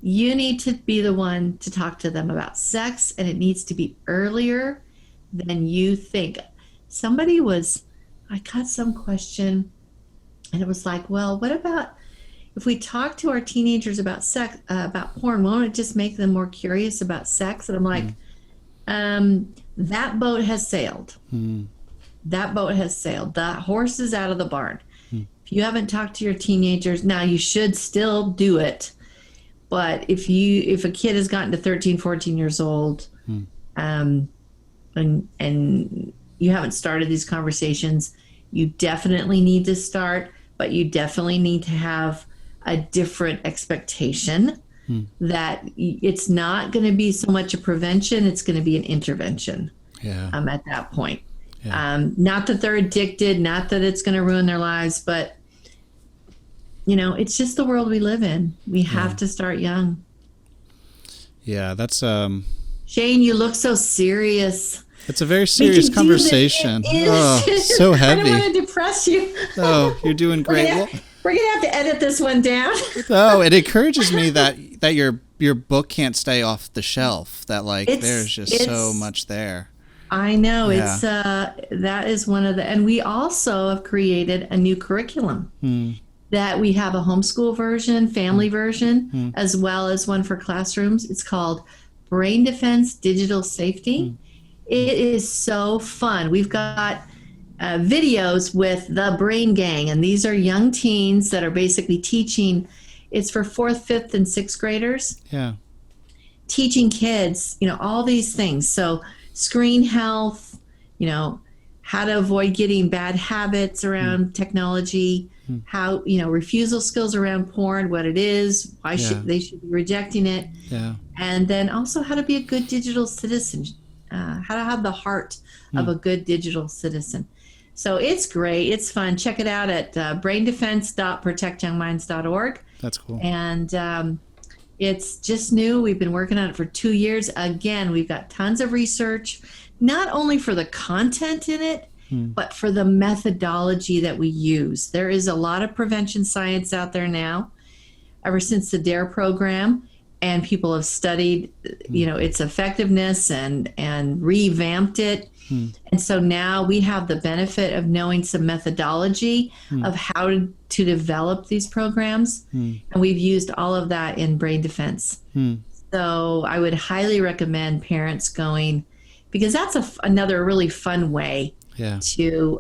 A: you need to be the one to talk to them about sex, and it needs to be earlier than you think. I got some question, and it was like, well, what about if we talk to our teenagers about sex, about porn, won't it just make them more curious about sex? And I'm like, that boat has sailed. That boat has sailed. The horse is out of the barn. If you haven't talked to your teenagers, now you should still do it. But if a kid has gotten to 13, 14 years old, and you haven't started these conversations, you definitely need to start, but you definitely need to have a different expectation that it's not going to be so much a prevention, it's going to be an intervention at that point. Not that they're addicted, not that it's going to ruin their lives, but it's just the world we live in. We have to start young. Yeah,
B: that's
A: Shane, you look so serious.
B: It's a very serious conversation. So heavy.
A: I don't want to depress you.
B: Oh, you're doing great.
A: We're gonna have to edit this one down.
B: Oh, it encourages me that your book can't stay off the shelf. That there's just so much there.
A: I know. It's that is one of the, and we also have created a new curriculum that we have a homeschool version, family version, as well as one for classrooms. It's called Brain Defense Digital Safety. It is so fun. We've got videos with the Brain Gang, and these are young teens that are basically teaching. It's for 4th, 5th, and 6th graders. Yeah. Teaching kids, all these things. So screen health, how to avoid getting bad habits around technology, how, refusal skills around porn, what it is, why they should be rejecting it. Yeah. And then also how to be a good digital citizen, how to have the heart of a good digital citizen. So it's great. It's fun. Check it out at braindefense.protectyoungminds.org.
B: That's cool.
A: And it's just new. We've been working on it for 2 years. Again, we've got tons of research, not only for the content in it, but for the methodology that we use. There is a lot of prevention science out there now, ever since the DARE program, and people have studied, its effectiveness and revamped it. And so now we have the benefit of knowing some methodology of how to develop these programs. And we've used all of that in Brain Defense. So I would highly recommend parents going, because that's another really fun way to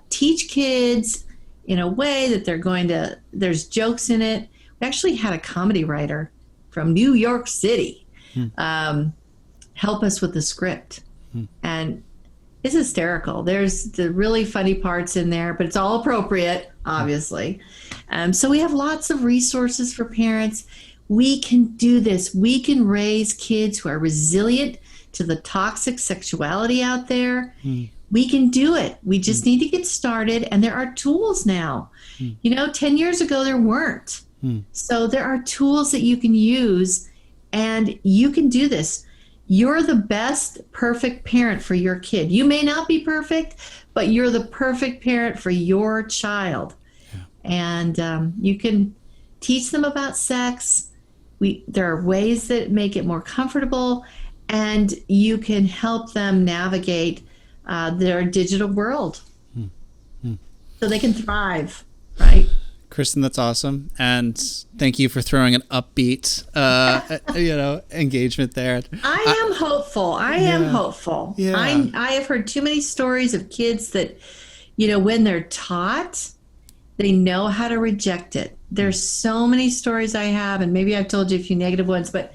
A: teach kids in a way that there's jokes in it. We actually had a comedy writer from New York City help us with the script. And it's hysterical. There's the really funny parts in there, but it's all appropriate, obviously. So we have lots of resources for parents. We can do this. We can raise kids who are resilient to the toxic sexuality out there. We can do it. We just need to get started. And there are tools now. 10 years ago, there weren't. So there are tools that you can use, and you can do this. You're the best perfect parent for your kid. You may not be perfect, but you're the perfect parent for your child. And you can teach them about sex. There are ways that make it more comfortable, and you can help them navigate their digital world so they can thrive, right?
B: Kristen, that's awesome. And thank you for throwing an upbeat, engagement there.
A: I am hopeful. I am hopeful.
B: Yeah.
A: I have heard too many stories of kids that, when they're taught, they know how to reject it. There's so many stories I have, and maybe I've told you a few negative ones, but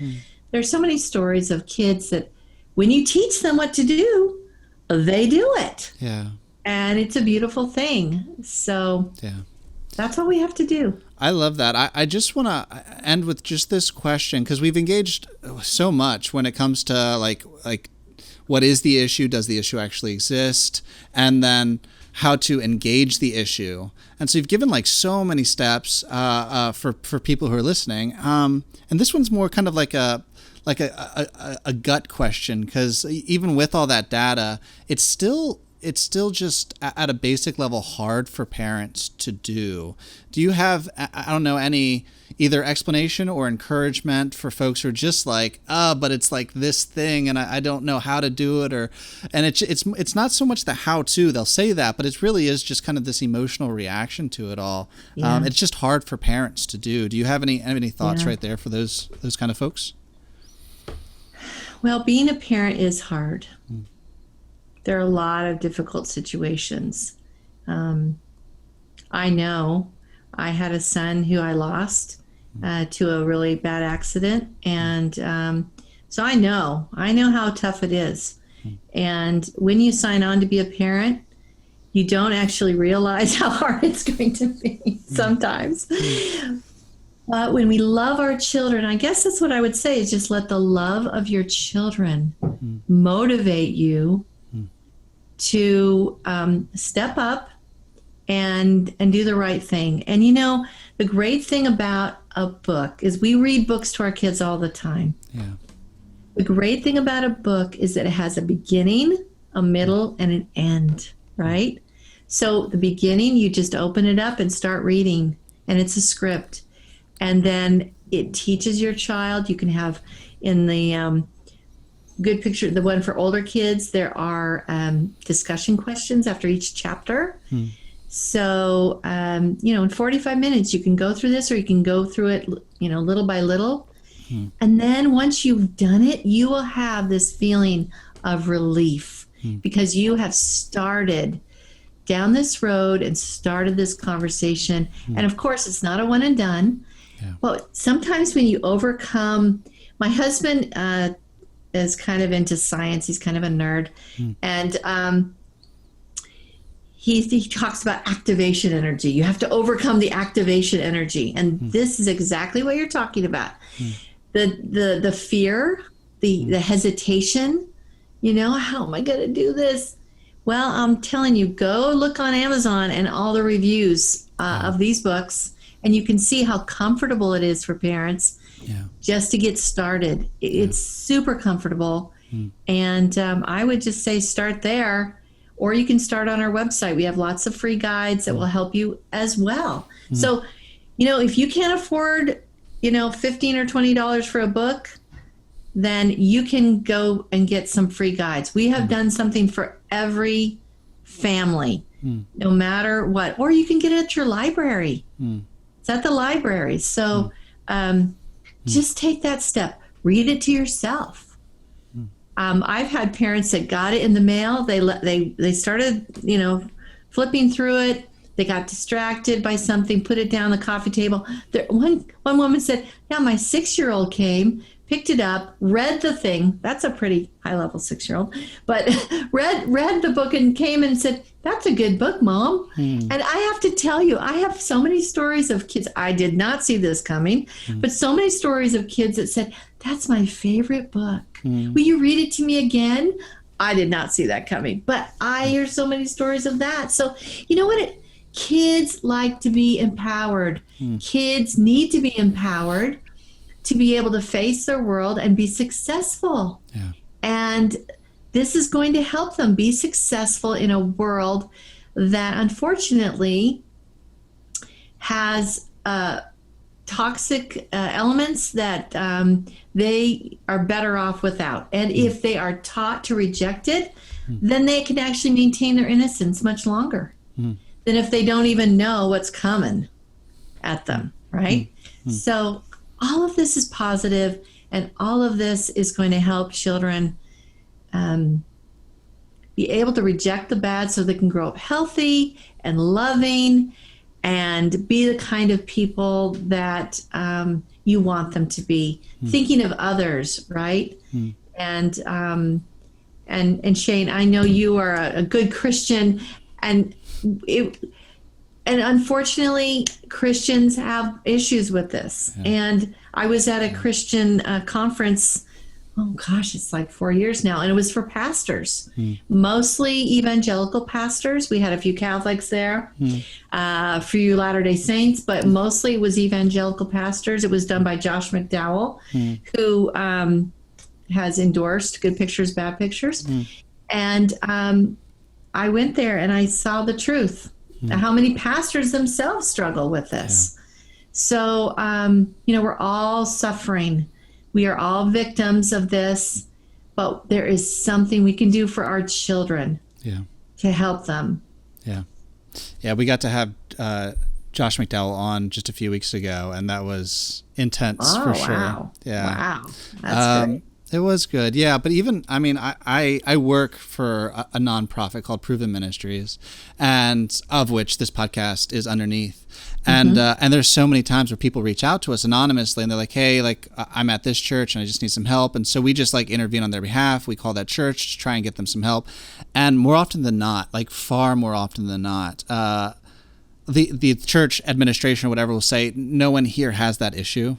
A: there's so many stories of kids that when you teach them what to do, they do it.
B: Yeah.
A: And it's a beautiful thing. So that's what we have to do.
B: I love that. I just want to end with just this question, because we've engaged so much when it comes to like what is the issue? Does the issue actually exist? And then how to engage the issue. And so you've given like so many steps for people who are listening. And this one's more kind of like a gut question, because even with all that data, it's still just at a basic level hard for parents to do. Do you have, I don't know, any either explanation or encouragement for folks who are just like, but it's like this thing and I don't know how to do it, and it's not so much the how to, they'll say that, but it really is just kind of this emotional reaction to it all. Yeah. It's just hard for parents to do. Do you have any thoughts right there for those kind of folks?
A: Well, being a parent is hard. There are a lot of difficult situations. I know I had a son who I lost to a really bad accident. And so I know how tough it is. And when you sign on to be a parent, you don't actually realize how hard it's going to be sometimes. But when we love our children, I guess that's what I would say, is just let the love of your children motivate you to step up and do the right thing. And the great thing about a book is we read books to our kids all the time. Yeah. The great thing about a book is that it has a beginning, a middle, and an end, right? So the beginning, you just open it up and start reading, and it's a script. And then it teaches your child. You can have in the good picture, the one for older kids, there are discussion questions after each chapter. So, in 45 minutes, you can go through this, or you can go through it, little by little. And then once you've done it, you will have this feeling of relief because you have started down this road and started this conversation. And of course, it's not a one and done. Yeah. But sometimes when you overcome, my husband is kind of into science. He's kind of a nerd. And he talks about activation energy. You have to overcome the activation energy. And this is exactly what you're talking about. The fear, the hesitation, how am I going to do this? Well, I'm telling you, go look on Amazon and all the reviews of these books, and you can see how comfortable it is for parents just to get started. It's super comfortable. And I would just say start there, or you can start on our website. We have lots of free guides that will help you as well. So, if you can't afford, $15 or $20 for a book, then you can go and get some free guides. We have done something for every family, no matter what. Or you can get it at your library. It's at the library. So just take that step. Read it to yourself. I've had parents that got it in the mail. They started, flipping through it. They got distracted by something, put it down on the coffee table. One woman said, my 6-year-old came, picked it up, read the thing. That's a pretty high-level 6-year-old. But read the book and came and said, that's a good book, Mom. And I have to tell you, I have so many stories of kids. I did not see this coming, but so many stories of kids that said, that's my favorite book. Will you read it to me again? I did not see that coming, but I hear so many stories of that. So you know what? Kids like to be empowered. Kids need to be empowered to be able to face their world and be successful. Yeah. And this is going to help them be successful in a world that unfortunately has toxic elements that they are better off without. And if they are taught to reject it, then they can actually maintain their innocence much longer than if they don't even know what's coming. at them, right? So all of this is positive, and all of this is going to help children be able to reject the bad so they can grow up healthy and loving and be the kind of people that you want them to be, thinking of others, right? And Shane, I know you are a good Christian, and unfortunately, Christians have issues with this. Yeah. And I was at a Christian conference, oh gosh, it's like 4 years now, and it was for pastors, mostly evangelical pastors. We had a few Catholics there, a few Latter-day Saints, but mostly it was evangelical pastors. It was done by Josh McDowell, who has endorsed Good Pictures, Bad Pictures. And I went there and I saw the truth, how many pastors themselves struggle with this. So, we're all suffering. We are all victims of this, but there is something we can do for our children to help them.
B: Yeah, we got to have Josh McDowell on just a few weeks ago, and that was intense for sure.
A: Wow.
B: Yeah.
A: Wow. That's great.
B: It was good. Yeah. But even, I work for a nonprofit called Proven Ministries, and of which this podcast is underneath. And there's so many times where people reach out to us anonymously and they're like, hey, like I'm at this church and I just need some help. And so we just like intervene on their behalf. We call that church to try and get them some help. And more often than not, like far more often than not, the church administration or whatever will say, no one here has that issue,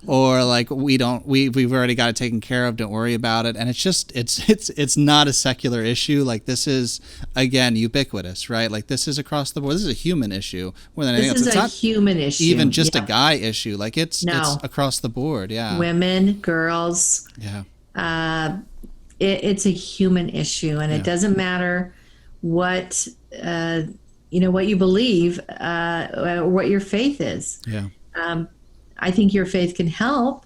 B: or like we've already got it taken care of, don't worry about it. And it's just it's not a secular issue. Like this is, again, ubiquitous, right? Like this is across the board. This is a human issue more than anything else.
A: It's not human issue,
B: even just a guy issue. Like it's across the board.
A: Women, girls, it's a human issue, and it doesn't matter what what you believe, or what your faith is. I think your faith can help,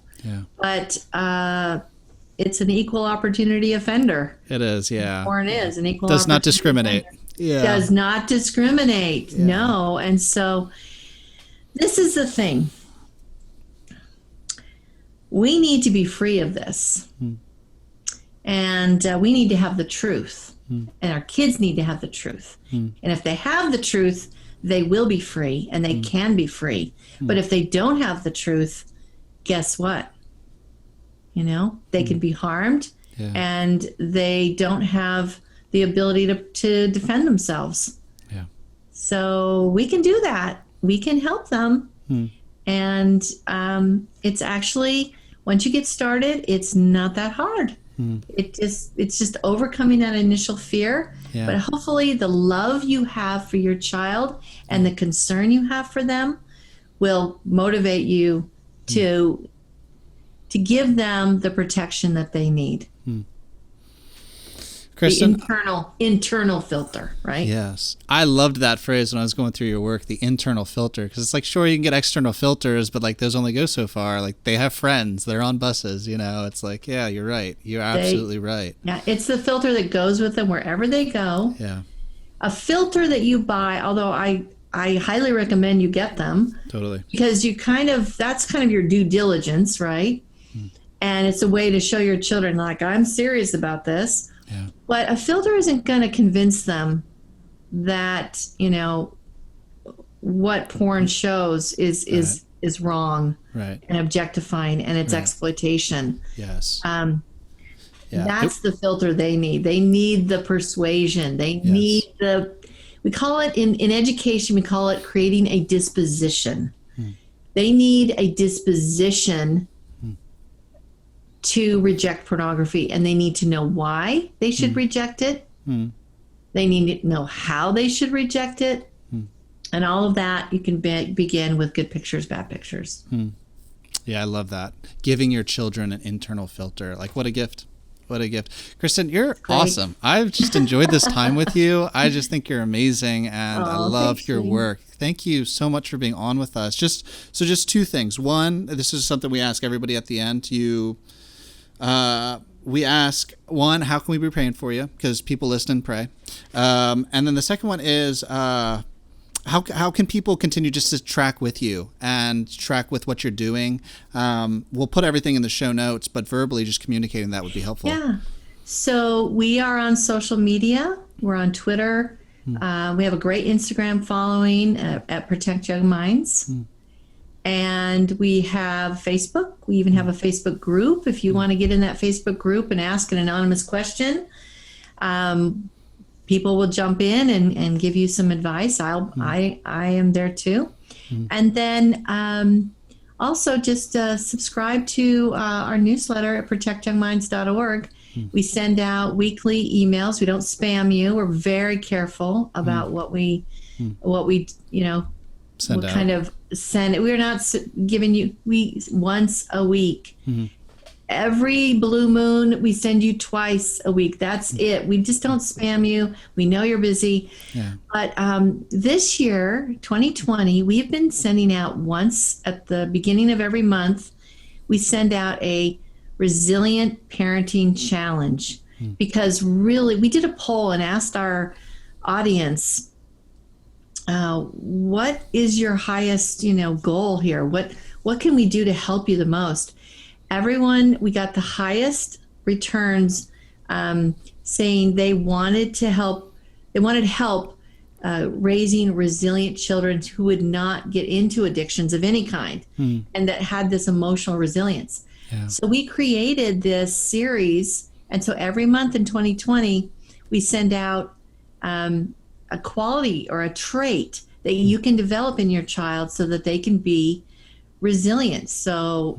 A: but it's an equal opportunity offender.
B: It is,
A: Porn is an equal
B: does not discriminate.
A: Offender. Does not discriminate. No. And so this is the thing. We need to be free of this. And we need to have the truth. And our kids need to have the truth. And if they have the truth, they will be free, and they can be free. But if they don't have the truth, guess what? They can be harmed, and they don't have the ability to defend themselves. So we can do that. We can help them. And it's actually, once you get started, it's not that hard. It's just overcoming that initial fear, but hopefully the love you have for your child and the concern you have for them will motivate you to give them the protection that they need.
B: Kristen,
A: the internal filter, right?
B: Yes. I loved that phrase when I was going through your work, the internal filter, because it's like, sure, you can get external filters, but like those only go so far. Like they have friends, they're on buses, it's like, yeah, you're right. You're absolutely right.
A: Yeah. It's the filter that goes with them wherever they go.
B: Yeah.
A: A filter that you buy, although I highly recommend you get them.
B: Totally.
A: Because that's kind of your due diligence, right? And it's a way to show your children, like, I'm serious about this.
B: Yeah.
A: But a filter isn't going to convince them that, what porn shows is wrong,
B: right,
A: and objectifying, and it's exploitation.
B: Yes.
A: That's the filter they need. They need the persuasion. They need we call it in education, we call it creating a disposition. They need a disposition to reject pornography, and they need to know why they should reject it. They need to know how they should reject it. And all of that you can begin with Good Pictures, Bad Pictures.
B: Yeah, I love that. Giving your children an internal filter. Like, what a gift. What a gift. Kristen, you're awesome. I've just enjoyed this time with you. I just think you're amazing, and I love your work. Thank you so much for being on with us. Just two things. One, this is something we ask everybody at the end. We ask, one, how can we be praying for you? Because people listen and pray. And then the second one is, how can people continue just to track with you and track with what you're doing? We'll put everything in the show notes, but verbally just communicating that would be helpful.
A: Yeah. So we are on social media. We're on Twitter. We have a great Instagram following at Protect Young Minds. And we have Facebook. We even have a Facebook group. If you want to get in that Facebook group and ask an anonymous question, people will jump in and give you some advice. I am there too. And then also just subscribe to our newsletter at protectyoungminds.org. We send out weekly emails. We don't spam you. We're very careful about what we
B: Send out.
A: kind of send. We're not giving you once a week. Every blue moon, we send you twice a week. That's it. We just don't spam you. We know you're busy.
B: Yeah.
A: But this year, 2020, we've been sending out once at the beginning of every month. We send out a resilient parenting challenge because really we did a poll and asked our audience, what is your highest, goal here? What can we do to help you the most? Everyone, we got the highest returns saying they wanted help raising resilient children who would not get into addictions of any kind and that had this emotional resilience.
B: Yeah.
A: So we created this series, and so every month in 2020, we send out a quality or a trait that you can develop in your child so that they can be resilient. So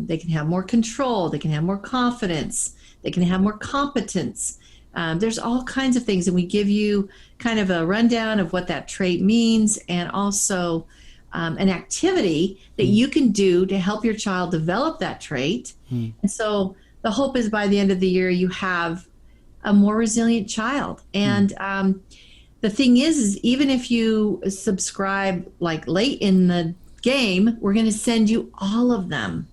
A: they can have more control, they can have more confidence, they can have more competence. There's all kinds of things, and we give you kind of a rundown of what that trait means, and also an activity that you can do to help your child develop that trait. And so the hope is by the end of the year, you have a more resilient child. And the thing is even if you subscribe like late in the game, we're going to send you all of them,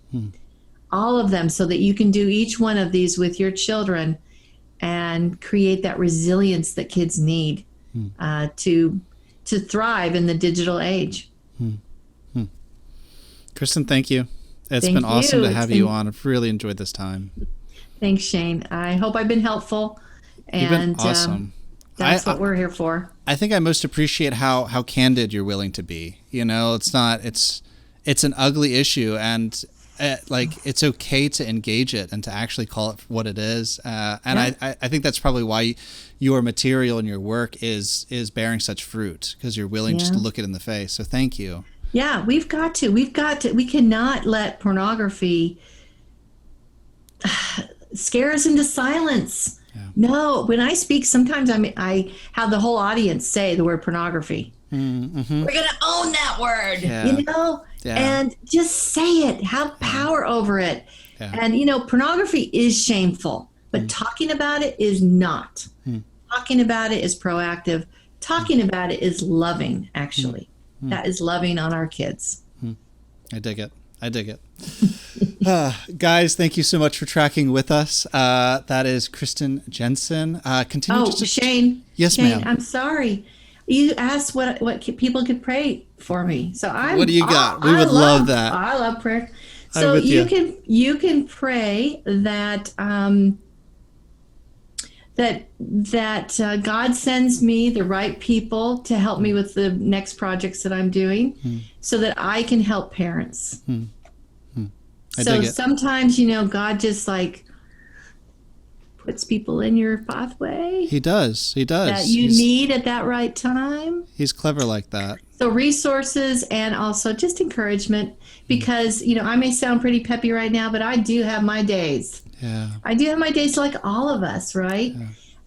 A: so that you can do each one of these with your children and create that resilience that kids need to thrive in the digital age.
B: Kristen, thank you. It's been awesome to have you on. I've really enjoyed this time.
A: Thanks, Shane. I hope I've been helpful.
B: You've been awesome.
A: That's what we're here for.
B: I think I most appreciate how candid you're willing to be. It's an ugly issue, and it's okay to engage it and to actually call it what it is. I think that's probably why your material and your work is bearing such fruit, because you're willing just to look it in the face. So thank you.
A: Yeah, we cannot let pornography scare us into silence. Yeah. No, when I speak, sometimes I have the whole audience say the word pornography. We're going to own that word, and just say it, have power over it. Yeah. And, pornography is shameful, but talking about it is not. Talking about it is proactive. Talking about it is loving, actually. That is loving on our kids.
B: I dig it. Guys, thank you so much for tracking with us. That is Kristen Jenson.
A: Shane.
B: Yes,
A: Shane,
B: ma'am.
A: I'm sorry. You asked what people could pray for me. So
B: what do you got? We would love that.
A: I love prayer. So you can pray that that God sends me the right people to help me with the next projects that I'm doing, so that I can help parents. So sometimes, God just puts people in your pathway.
B: He does.
A: That you need at that right time.
B: He's clever like that.
A: So resources and also just encouragement, because, I may sound pretty peppy right now, but I do have my days.
B: Yeah.
A: I do have my days like all of us, right?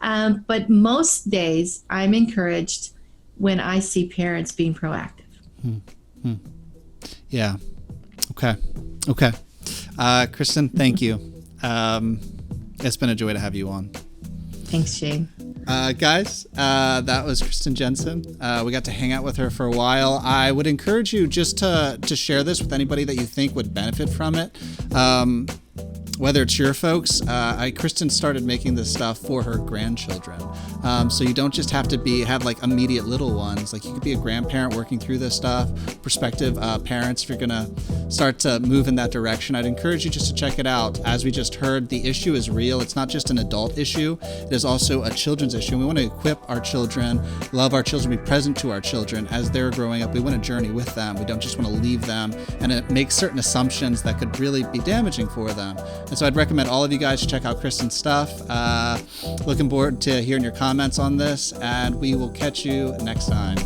A: Yeah. But most days I'm encouraged when I see parents being proactive.
B: Yeah. Okay. Kristen, thank you. It's been a joy to have you on.
A: Thanks, Shane.
B: Guys, that was Kristen Jenson. We got to hang out with her for a while. I would encourage you just to share this with anybody that you think would benefit from it. whether it's your folks, Kristen started making this stuff for her grandchildren. So you don't just have to have like immediate little ones. Like you could be a grandparent working through this stuff, prospective parents, if you're going to start to move in that direction. I'd encourage you just to check it out. As we just heard, the issue is real. It's not just an adult issue. It is also a children's issue. We want to equip our children, love our children, be present to our children as they're growing up. We want to journey with them. We don't just want to leave them and make certain assumptions that could really be damaging for them. And so I'd recommend all of you guys check out Kristen's stuff. Looking forward to hearing your comments on this, and we will catch you next time.